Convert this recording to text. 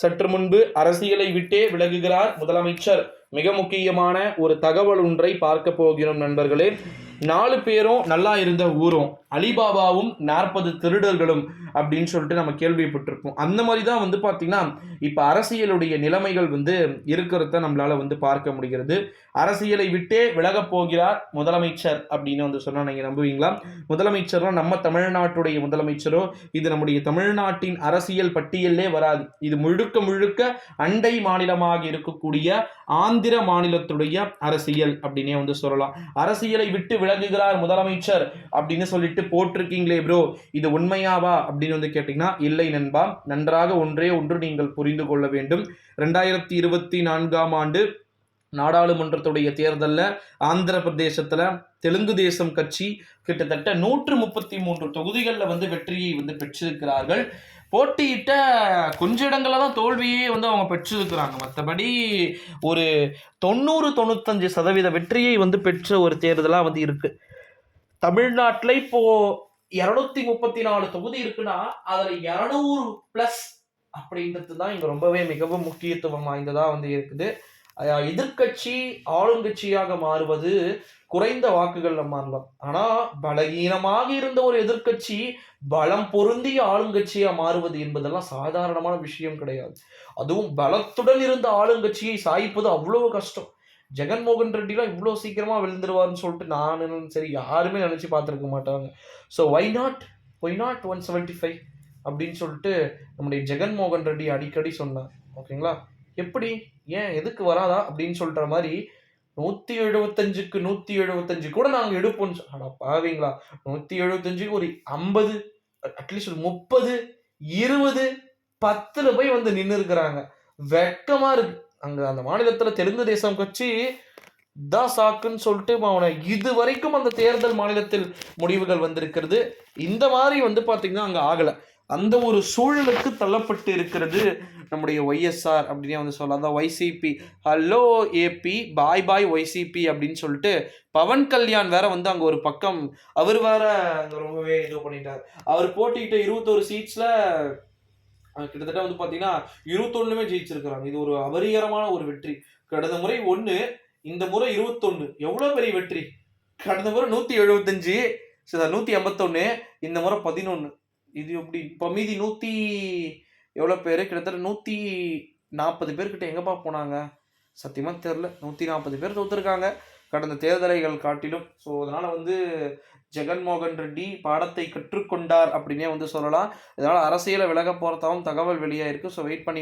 சற்று முன்பு அரசியலை விட்டே விலகுகிறார் முதலமைச்சர். மிக முக்கியமான ஒரு தகவல் ஒன்றை பார்க்க போகிறோம் நண்பர்களே. 4 பேரும் நல்லா இருந்த ஊரும் அலிபாபாவும் 40 திருடர்களும் அப்படின்னு சொல்லிட்டு நம்ம கேள்விப்பட்டிருப்போம். அந்த மாதிரி தான் பார்த்தீங்கன்னா இப்போ அரசியலுடைய நிலைமைகள் இருக்கிறத நம்மளால பார்க்க முடிகிறது. அரசியலை விட்டே விலகப் போகிறார் முதலமைச்சர் அப்படின்னு சொன்னா நீங்க நம்புவீங்களா? முதலமைச்சரும் நம்ம தமிழ்நாட்டுடைய முதலமைச்சரோ இது நம்முடைய தமிழ்நாட்டின் அரசியல் பட்டியலே வராது. இது முழுக்க முழுக்க அண்டை மாநிலமாக இருக்கக்கூடிய ஆந்திர மாநிலத்துடைய அரசியல் அப்படின்னே சொல்லலாம். அரசியலை விட்டு விலகுகிறார் முதலமைச்சர் அப்படின்னு சொல்லிட்டு போட்டிருக்கீங்களே ப்ரோ, இது உண்மையாவா அப்படின்னு கேட்டீங்கன்னா இல்லை நண்பா. நன்றாக ஒன்றே ஒன்று நீங்கள் புரிந்து கொள்ள வேண்டும். 2024ஆம் ஆண்டு நாடாளுமன்றத்துடைய தேர்தலில் ஆந்திர பிரதேசத்துல தெலுங்கு தேசம் கட்சி கிட்டத்தட்ட 133 தொகுதிகளில் வெற்றியை பெற்றிருக்கிறார்கள். போட்டியிட்ட கொஞ்ச இடங்களில் தான் தோல்வியே அவங்க பெற்றிருக்கிறாங்க. மற்றபடி ஒரு 90-95% வெற்றியை பெற்ற ஒரு தேர்தலாக இருக்கு. தமிழ்நாட்டில் இப்போ 234 தொகுதி இருக்குன்னா அதுல 200+ அப்படின்றது தான் இங்க ரொம்பவே மிகவும் முக்கியத்துவம் வாய்ந்ததா இருக்குது. எதிர்கட்சி ஆளுங்கட்சியாக மாறுவது குறைந்த வாக்குகள்ல மாறலாம். ஆனா பலகீனமாக இருந்த ஒரு எதிர்கட்சி பலம் பொருந்திய ஆளுங்கட்சியா மாறுவது என்பதெல்லாம் சாதாரணமான விஷயம் கிடையாது. அதுவும் பலத்துடன் இருந்த ஆளுங்கட்சியை சாய்ப்பது அவ்வளவு கஷ்டம். ஜெகன்மோகன் ரெட்டிலாம் இவ்வளோ சீக்கிரமா விழுந்துருவாருன்னு சொல்லிட்டு நானும் சரி யாருமே நினைச்சு பார்த்துருக்க மாட்டாங்க. ஸோ ஒய் நாட் 175 அப்படின்னு சொல்லிட்டு நம்முடைய ஜெகன்மோகன் ரெட்டி அடிக்கடி சொன்னார். ஓகேங்களா? எப்படி ஏன் எதுக்கு வராதா அப்படின்னு சொல்ற மாதிரி 175க்கு 175 கூட நாங்க எடுப்போம். ஆனா பாவீங்களா, 175க்கு ஒரு 50 அட்லீஸ்ட் ஒரு 30 20 10ல போய் நின்று இருக்கிறாங்க. வெக்கமா இருக்கு. அங்க அந்த மாநிலத்துல தெலுங்கு தேசம் கட்சி தான் சாக்குன்னு சொல்லிட்டு அவனை இது வரைக்கும் அந்த தேர்தல் மாநிலத்தில் முடிவுகள் வந்திருக்கிறது. இந்த மாதிரி பாத்தீங்கன்னா அங்க ஆகல. அந்த ஒரு சூழலுக்கு தள்ளப்பட்டு இருக்கிறது நம்முடைய ஒய்எஸ்ஆர் அப்படின்னே சொல்லலாம். அந்த ஒய்சிபி ஹலோ ஏபி பாய் பாய் ஒய்சிபி அப்படின்னு சொல்லிட்டு பவன் கல்யாண் வேற அங்க ஒரு பக்கம் அவர் வேற அங்க ரொம்பவே இது பண்ணிட்டார். அவர் போட்டிக்கிட்ட 21 சீட்ஸ்ல கிட்டத்தட்ட பாத்தீங்கன்னா 21மே ஜெயிச்சிருக்கிறாங்க. இது ஒரு அபரிகரமான ஒரு வெற்றி. கடந்த முறை 1, இந்த முறை 21. எவ்வளவு பெரிய வெற்றி! கடந்த முறை 175, 151, இந்த முறை 11. இது எப்படி இப்போ மீதி 100 எவ்வளவு பேரு? கிட்டத்தட்ட 140 பேர்கிட்ட எங்கப்பா போனாங்க? சத்தியமா தெரியல. 140 பேர் தோத்துருக்காங்க கடந்த தேர்தலைகள் காட்டிலும். ஸோ அதனால ஜெகன்மோகன் ரெட்டி பாடத்தை கற்றுக்கொண்டார் அப்படின்னே சொல்லலாம். இதனால அரசியலை விலக போறதாவும் தகவல் வெளியாயிருக்கு. ஸோ வெயிட் பண்ணி